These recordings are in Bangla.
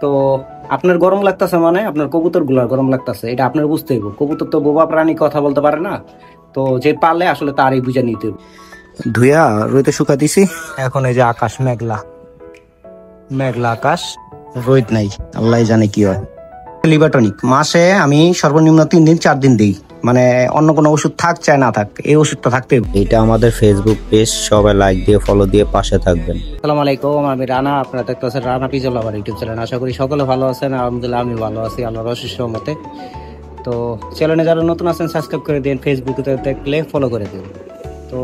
তো আপনার গরম লাগতেছে, মানে আপনার কবুতর গুলার গরম লাগতেছে, এটা আপনার বুঝতে হইব। কবুতর তো বোবা প্রাণী, কথা বলতে পারে না। তো যে পারলে আসলে তারই বুঝে নিতে হইব। ধুইয়া রোদে শুকা দিছি। এখন এই যে আকাশ মেঘলা মেঘলা আকাশ, রোদ নাই, আল্লাহ জানে কি হয়। লিবাটনিক মাসে আমি সর্বনিম্ন 3 দিন 4 দিন দিই, মানে অন্য কোনো ওষুধ থাক চাই না থাক, এই ওষুধটা থাকতে। এটা আমাদের ফেসবুক পেজ, সবাই লাইক দিয়ে ফলো দিয়ে পাশে থাকবেন। আসসালামু আলাইকুম, আমি রানা, আপনারা দেখতেছেন রানা পিজল আবার ইউটিউব চ্যানেল। আশা করি সকলে ভালো আছেন। আলহামদুলিল্লাহ আমি ভালো আছি আল্লাহর অশেষ রহমতে। তো চ্যানেলে যারা নতুন আছেন সাবস্ক্রাইব করে দিন, ফেসবুকে দেখলে ফলো করে দিন। তো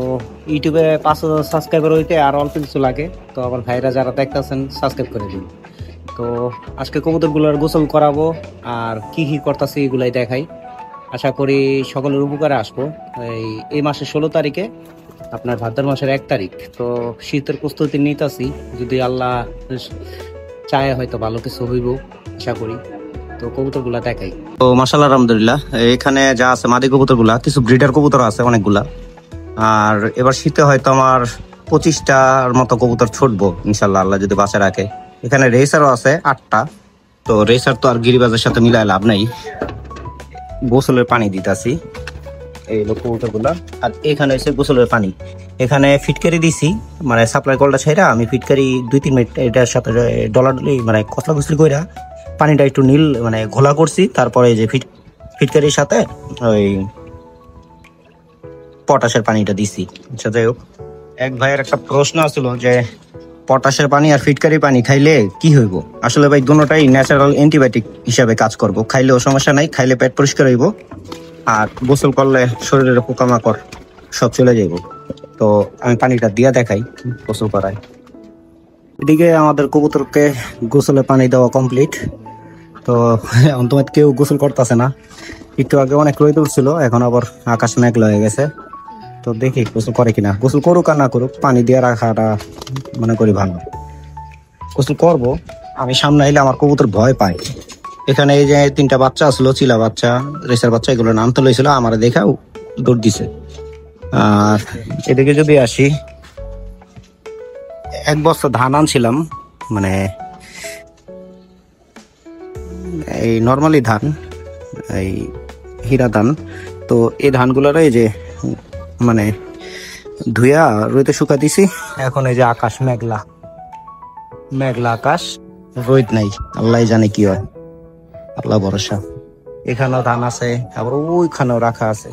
ইউটিউবে 500 সাবস্ক্রাইবার হইতে আর অল্প কিছু লাগে, তো আবার ভাইরা যারা দেখতেছেন সাবস্ক্রাইব করে দিন। তো আজকে কবুতরগুলোর গোসল করাবো আর কি কি করতেছি এগুলাই দেখাই। আশা করি সকলের উপকারে আসবো। এই মাসের 16 তারিখে, আপনার ভাদ্র মাসের 1 তারিখ। তো শীতের প্রস্তুতি নিতেছি, যদি আল্লাহ চায় হয়তো ভালো কিছু হইব আশা করি। তো কবুতরগুলা দেখাই। তো মাশাআল্লাহ আলহামদুলিল্লাহ, এখানে যা আছে মাদি কবুতরগুলা, কিছু ব্রিডার কবুতর আছে অনেকগুলা। আর এবার শীতে হয়তো আমার 25টার মতো কবুতর ছুটবো ইনশাল্লাহ, আল্লাহ যদি বাঁচা রাখে। এখানে রেসারও আছে 8টা। তো রেসার তো আর গিরিবাজের সাথে মিলায় লাভ নাই। গোসলের পানি দিতেছি এই লোক কবুতরগুলা। আর এখানে হচ্ছে গোসলের পানি, এখানে ফিটকারি দিছি, মানে সাপ্লাই কলটা ছেড়া আমি ফিটকারি 2-3 মিনিট এটার সাথে ডলাডলি মানে কতলা গুসলি কইরা পানিটা একটু নীল মানে ঘোলা করছি। তারপরে এই যে ফিটকারির সাথে ওই পটাশের পানিটা দিছি। আচ্ছা যাই হোক, এক ভাইয়ের একটা প্রশ্ন ছিল যে পটাশের পানি আর ফিটকারি পানি খাইলে কি হইব। আসলে ভাই দুটোটাই ন্যাচারাল অ্যান্টিবায়োটিক হিসাবে কাজ করব, খাইলেও সমস্যা নাই, খাইলে পেট পরিষ্কার হইব। আর গোসল করলে শরীরের পোকামাকড় সব চলে যাইব। তো আমি পানিটা দিয়া দেখাই গোসল করাই। এদিকে আমাদের কবুতরকে গোসলে পানি দেওয়া কমপ্লিট। তো অন্তত কেউ গোসল করতেছে না। একটু আগে অনেক রোদ উঠছিল, এখন আবার আকাশ মেঘলা হয়ে গেছে। তো দেখি গোসল করে কিনা। গোসল করুক আর না করুক, পানি দিয়ে রাখাটা মনে করি ভালো। গোসল করবো, আমি সামনে এলে আমার কবুতর ভয় পায়। এখানে এই যে 3টা বাচ্চা আসলো, চিলা বাচ্চা, রেসার বাচ্চা, এগুলো নাম তো লইছিল, আমার দেখাও দৌড় দিছে। আর এদিকে যদি আসি, 1 বছর ধান আনছিলাম, মানে এই নর্মালি ধান, এই হীরা ধান। তো এই ধানগুলোর এই যে মানে ধুইয়া রোদে শুকা দিছি। এখন এই যে আকাশ মেঘলা মেঘলা আকাশ, রোদ নাই, আল্লাহ জানে কি হয়, আল্লাহ ভরসা। এখানেও ধান আছে, আবার ওইখানেও রাখা আছে।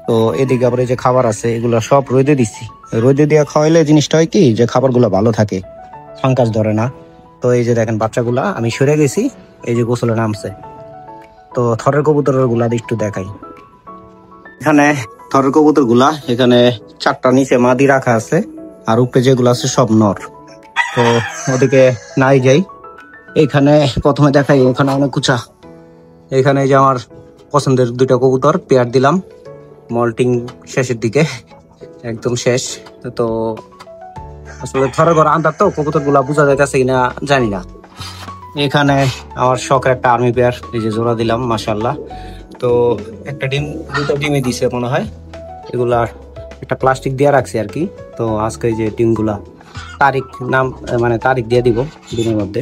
তো এদিকে আবার এই যে খাবার আছে, এগুলো সব রোদে দিচ্ছি। রোদে দিয়ে খাওয়াইলে জিনিসটা হয় কি, যে খাবারগুলো ভালো থাকে, ফাঙ্গাস ধরে না। তো এই যে দেখেন বাচ্চাগুলা আমি সরে গেছি, এই যে গোসলে নামছে। তো থরের কবুতরের গুলা একটু দেখাই। এখানে থরের কবুতর গুলা, এখানে 4টা নিচে মাদি রাখা আছে, আর উপরে যেগুলো আছে সব নর। তো ওদিকে নাই যাই, এখানে প্রথমে দেখাই, ওখানে অনেক কুচা। এখানে যে আমার পছন্দের 2টা কবুতর পেয়ার দিলাম, মল্টিং শেষের দিকে, একদম শেষ। তো আসলে থরের ঘর আন্দার, তো কবুতর গুলা বোঝা যাইতেছে কিনা জানি না। এখানে আমার শখের একটা আর্মি পেয়ার, এই যে জোড়া দিলাম মাশাআল্লাহ। তো একটা ডিম, 2টা ডিমে দিছে মনে হয়। এগুলা একটা প্লাস্টিক দিয়ে রাখছি আর কি। তো আজকে এই যে ডিমগুলা তারিখ নাম, মানে তারিখ দিয়ে দিব ডিমের মধ্যে।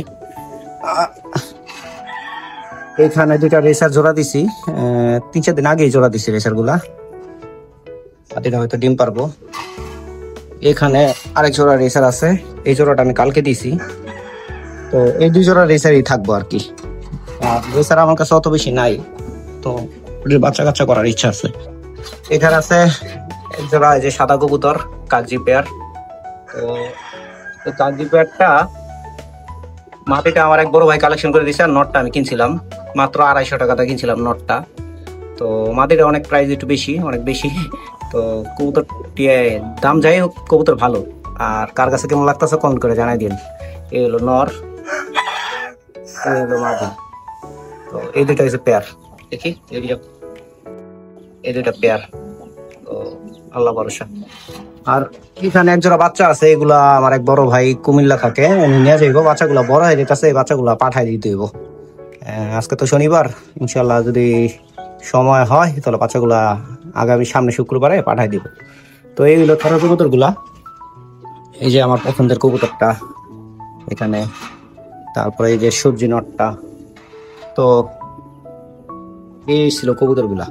এখানে 2টা রেসার জোড়া দিছি, 3-4 দিন আগেই জোড়া দিছি রেসার গুলা। এটা হয়তো ডিম পারবো। এখানে আরেক জোড়া রেসার আছে, এই জোড়াটা আমি কালকে দিছি। তো এই 2 জোড়া রেসারই থাকবো আর কি। রেসার আমার কাছে অত বেশি নাই, তো বাচ্চা কাচ্চা করার ইচ্ছা আছে। এখানে আছে এক জোড়া এই যে সাদা কবুতর, কাগজি পেয়ার। তো কাগজি পেয়ারটা মাটিটা আমার এক বড় ভাই কালেকশন করে দিয়েছে, আর নটটা আমি কিনছিলাম মাত্র 250 টাকাতে কিনছিলাম নটটা। তো মাটিটা অনেক প্রাইস একটু বেশি, অনেক বেশি। তো কবুতর দাম যাই হোক, কবুতর ভালো। আর কার কাছে কেমন লাগতেছে কমেন্ট করে জানাই দিন। এই হলো নর, এই হলো মাদি। তো এই 2টা হচ্ছে পেয়ার, দেখি এই 2টা পেয়ার। তো আল্লাহ ভরসা। আর এখানে এক জোড়া বাচ্চা আছে, এগুলা আমার এক বড় ভাই কুমিল্লা থাকে, উনি নিয়ে যাইব। বাচ্চাগুলা বড় হয়ে যেতেছে, এই বাচ্চাগুলা পাঠাই দিতে হইব। আজকে তো শনিবার, ইনশাল্লাহ যদি সময় হয় তাহলে বাচ্চাগুলা আগামী সামনে শুক্রবারে পাঠাই দিব। তো এইগুলো থরের কবুতর গুলা, এই যে আমার পছন্দের কবুতরটা এখানে তারপরে এই যে সবজি নটটা। তো এই ছিল কবুতর গুলা।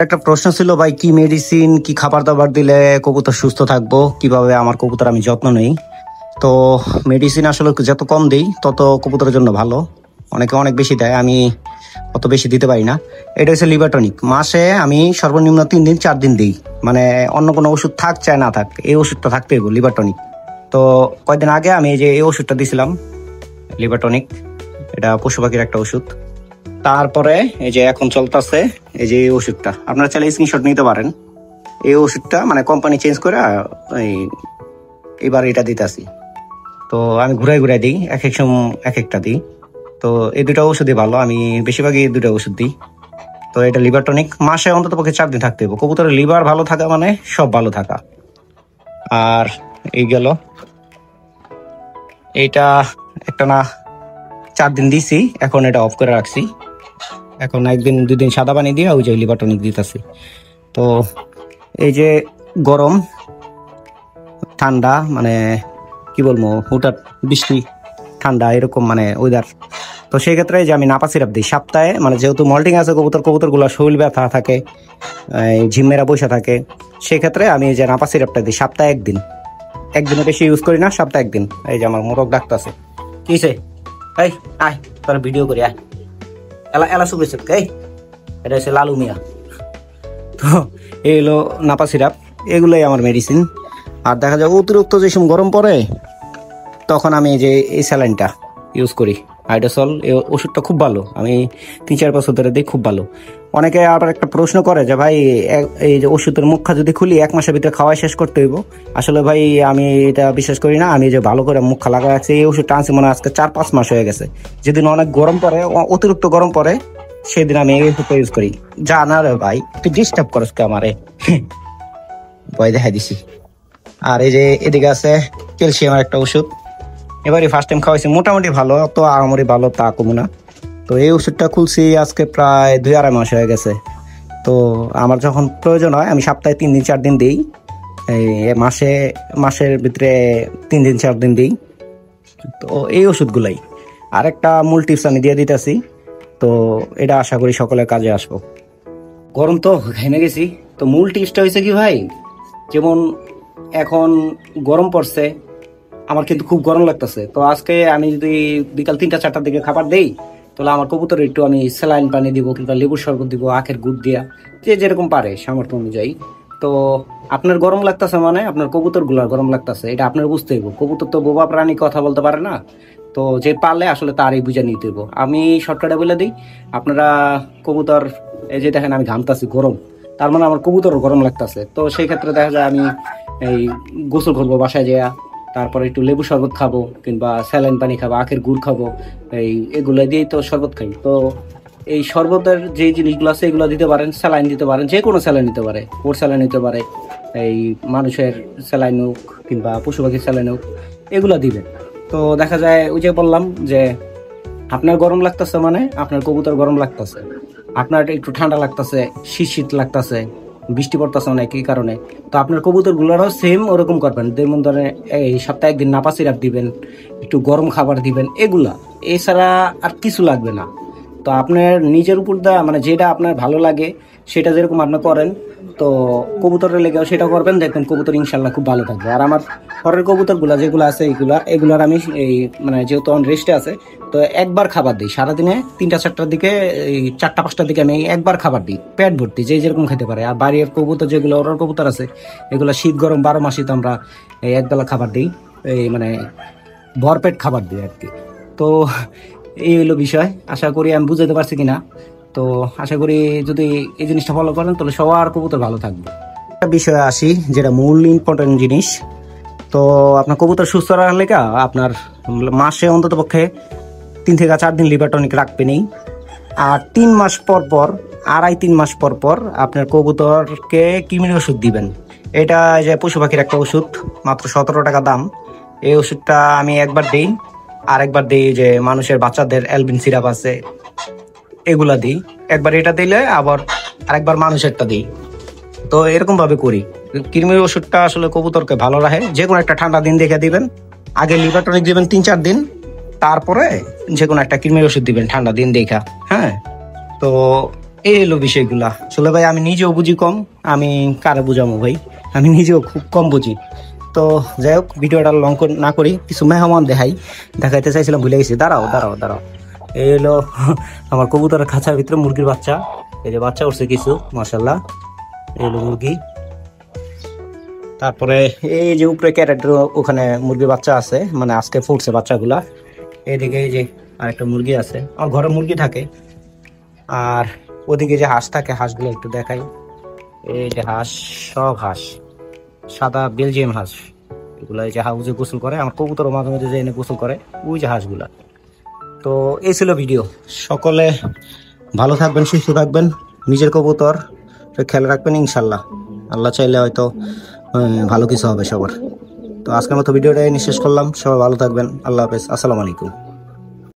একটা প্রশ্ন ছিল ভাই, কি মেডিসিন কি খাবার দাবার দিলে কবুতর সুস্থ থাকবো, কিভাবে আমার কবুতর আমি যত্ন নেই। তো মেডিসিন আসলে যত কম দিই তত কবুতরের জন্য ভালো। অনেকে অনেক বেশি দেয়, আমি অত বেশি দিতে পারি না। এটা হচ্ছে লিভারটনিক। মাসে আমি সর্বনিম্ন 3 দিন 4 দিন দিই, মানে অন্য কোনো ওষুধ থাক চাই না থাক, এই ওষুধটা থাকতে হইব লিভারটনিক। তো কয়েকদিন আগে আমি এই যে এই ওষুধটা দিছিলাম লিভারটনিক, এটা পশু পাখির একটা ওষুধ। তারপরে এই যে এখন চলতেছে এই যে এই ওষুধটা, আপনারা চাইলে স্ক্রিনশট নিতে পারেন। এই ওষুধটা মানে কোম্পানি চেঞ্জ করে এবার এটা দিতেছি। তো আমি ঘুরাই ঘুরাই দিই, এক এক সময় এক একটা দিই। তো এই দুটা ওষুধই ভালো, আমি বেশিরভাগই এই দুটা ওষুধ দিই। তো এটা লিভারটনিক মাসে অন্তত পক্ষে 4 দিন থাকতে হবে। কবুতরের লিভার ভালো থাকা মানে সব ভালো থাকা। আর এই গেল এইটা একটা না 4 দিন দিছি, এখন এটা অফ করে রাখছি। এখন 1 দিন 2 দিন সাদা পানি দিয়ে ওই যে লিভারটনিক দিতেছি। তো এই যে গরম ঠান্ডা মানে কি বলবো, হুটার বৃষ্টি ঠান্ডা এরকম মানে ওয়েদার। তো সেই ক্ষেত্রে যে আমি নাপা সিরাপ দিই সপ্তাহে, মানে যেহেতু মল্টিং আছে কবুতরগুলো শরীর ব্যথা থাকে, ঝিমেরা বসে থাকে, সেক্ষেত্রে আমি এই যে নাপা সিরাপটা দিই সপ্তাহে 1 দিন। একদিনে বেশি ইউজ করি না, সপ্তাহে 1 দিন। এই যে আমার মোরগ ডাক্তার আছে, কিসে এই আয় তোর ভিডিও করি আয়, এলা এলা শুভেচ্ছা। এই এটা হচ্ছে লালু মিয়া। তো এই হলো নাপা সিরাপ, এগুলোই আমার মেডিসিন। আর দেখা যায় অতিরিক্ত যে সময় গরম পড়ে তখন আমি যে এই স্যালাইনটা ইউজ করি, হাইড্রোসল। এই ওষুধটা খুব ভালো, আমি 3-4 বছর ধরে দিই, খুব ভালো। অনেকে আবার একটা প্রশ্ন করে যে ভাই এই যে ওষুধের মুখা যদি খুলি 1 মাসের ভিতরে খাওয়াই শেষ করতে হইব। আসলে ভাই আমি এটা বিশ্বাস করি না। আমি যে ভালো করে মুখা লাগা রাখছি, এই ওষুধটা আনছি মনে হয় আজকে 4-5 মাস হয়ে গেছে। যেদিন অনেক গরম পড়ে, অতিরিক্ত গরম পড়ে, সেদিন আমি এই ওষুধটা ইউজ করি। যা না রে ভাই, তুই ডিস্টার্ব করস কে আমারে, ভয় দেখাই দিছি। আর এই যে এদিকে আছে ক্যালসিয়ামের একটা ওষুধ, এবারে ফার্স্ট টাইম খাওয়াইছি, মোটামুটি ভালো, তো আমারই ভালো তা কমু না। তো এই ওষুধটা খুলছি আজকে প্রায় 2-2.5 মাস হয়ে গেছে। তো আমার যখন প্রয়োজন হয় আমি সপ্তাহে 3 দিন 4 দিন দিই, এই মাসের ভিতরে 3 দিন 4 দিন দিই। তো এই ওষুধগুলাই। আর একটা মূল টিপস আমি দিয়ে দিতেছি, তো এটা আশা করি সকলের কাজে আসবো। গরম তো ঘেমে গেছি। তো মূল টিপসটা হয়েছে কি ভাই, যেমন এখন গরম পড়ছে, আমার কিন্তু খুব গরম লাগতেছে। তো আজকে আমি যদি বিকাল 3-4টার দিকে খাবার দেই, তাহলে আমার কবুতর একটু আমি স্যালাইন পানি দিব, কিংবা লেবুর শরবত দিব আখের গুড় দিয়া, যে যেরকম পারে সামর্থ্য অনুযায়ী। তো আপনার গরম লাগতেছে মানে আপনার কবুতর গুলার গরম লাগতেছে, এটা আপনার বুঝতে হইব। কবুতর তো বোবা প্রাণী, কথা বলতে পারে না। তো যে পারলে আসলে তারই বুঝে নিতে হইব। আমি শর্টকাটে বলে দিই, আপনারা কবুতর এই যে দেখেন আমি ঘামতাছি গরম, তার মানে আমার কবুতরও গরম লাগতেছে। তো সেই ক্ষেত্রে দেখা যায় আমি এই গোসল করবো বাসায় যেয়া, তারপরে একটু লেবু শরবত খাবো, কিংবা স্যালাইন পানি খাবো, আখের গুড় খাবো, এগুলো দিয়েই তো শরবত খাই। তো এই শরবতের যে জিনিসগুলো আছে এগুলো দিতে পারেন, স্যালাইন দিতে পারেন, যে কোনো স্যালাইন দিতে পারে, ওর স্যালাইন দিতে পারে, এই মানুষের স্যালাইন হোক কিংবা পশু পাখির স্যালাইন হোক, এগুলো দিবেন। তো দেখা যায় ওই যে বললাম যে আপনার গরম লাগতেছে মানে আপনার কবুতর গরম লাগতেছে, আপনার একটু ঠান্ডা লাগতেছে, শীত লাগতেছে, বৃষ্টি পড়তেছে না কি কারণে। তো আপনার কবুতর গুলোরও সেম ওরকম করবেন। যেমন ধরেন এই সপ্তাহে 1 দিন নাপা সিরাপ দিবেন, একটু গরম খাবার দিবেন, এগুলা। এছাড়া আর কিছু লাগবে না। তো আপনার নিজের উপর মানে যেটা আপনার ভালো লাগে সেটা যেরকম আপনি করেন, তো কবুতরের লেগেও সেটা করবেন, দেখবেন কবুতর ইনশাল্লাহ খুব ভালো থাকবে। আর আমার ঘরের কবুতরগুলা যেগুলো আছে এগুলার আমি এই মানে যেহেতু অন রেস্টে আছে, তো একবার খাবার দিই সারাদিনে। 3-4টার দিকে, এই 4-5টার দিকে আমি একবার খাবার দিই, পেট ভর্তি, যে যেরকম খেতে পারে। আর বাড়ির কবুতর যেগুলো ওরার কবুতর আছে, এগুলো শীত গরম 12 মাসই তো আমরা এই একবেলা খাবার দিই, এই মানে ভরপেট খাবার দিই আর কি। তো এই হলো বিষয়, আশা করি আমি বুঝাতে পারছি কিনা। তো আশা করি যদি এই জিনিসটা ফলো করেন তাহলে সবার কবুতর ভালো থাকবে। একটা বিষয়ে আসি, যেটা মূল ইম্পর্টেন্ট জিনিস। তো আপনার কবুতর সুস্থ রাখার লেগে আপনার মাসে অন্তত পক্ষে 3-4 দিন লিভারটনিক রাখবেনই। আর 3 মাস পর পর, 2.5-3 মাস পর পর আপনার কবুতরকে কৃমির ওষুধ দিবেন। এটা যে পশু পাখির একটা ওষুধ, মাত্র 17 টাকা দাম। এই ওষুধটা আমি একবার দিই, আর একবার দিই যে মানুষের বাচ্চাদের অ্যালবিন সিরাপ আছে, এগুলা দিই। একবার এটা দিলে আবার আরেকবার মানুষেরটা দিই। তো এরকম ভাবে করি। কৃমির ওষুধটা আসলে কবুতরকে ভালো রাখে। যে কোনো একটা ঠান্ডা দিন দেখে দিবেন, আগে লিভারটনিক দিবেন 3-4 দিন, তারপরে যে কোনো একটা কৃমির ওষুধ দিবেন ঠান্ডা দিন দেখা। হ্যাঁ, তো এই হলো বিষয়গুলা। আসলে ভাই আমি নিজেও বুঝি কম, আমি কারে বুঝাবো ভাই, আমি নিজেও খুব কম বুঝি। তো যাই হোক, ভিডিওটা লং না করি, কিছু মেহমান দেখাইতে চাইছিলাম, ভুলে গেছি। দাঁড়াও দাঁড়াও দাঁড়াও, এই হলো আমার কবুতরের খাঁচার ভিতরে মুরগির বাচ্চা। এই যে বাচ্চা উঠছে কিছু, মাশাল্লাহ। এই হলো মুরগি। তারপরে এই যে উপরে ক্যারেটের ওখানে মুরগির বাচ্চা আছে, মানে আজকে ফুটছে বাচ্চাগুলা। এইদিকে এই যে আরেকটা মুরগি আছে, আমার ঘরে মুরগি থাকে। আর ওদিকে যে হাঁস থাকে, হাঁসগুলো একটু দেখাই। এই যে হাঁস, সব হাঁস সাদা বেলজিয়াম হাঁস। এগুলো এই যে হাউজে গোসল করে, আমার কবুতর মাঝে মাঝে যে এনে গোসল করে, ওই যে হাঁসগুলা। তো এই ছিল ভিডিও। সকলে ভালো থাকবেন, সুস্থ থাকবেন, নিজের কবুতর খেয়াল রাখবেন। ইনশাল্লাহ আল্লাহ চাইলে হয়তো ভালো কিছু হবে সবার। তো আজকের মতো ভিডিওটা শেষ করলাম। সবাই ভালো থাকবেন। আল্লাহ হাফেজ, আসসালামু আলাইকুম।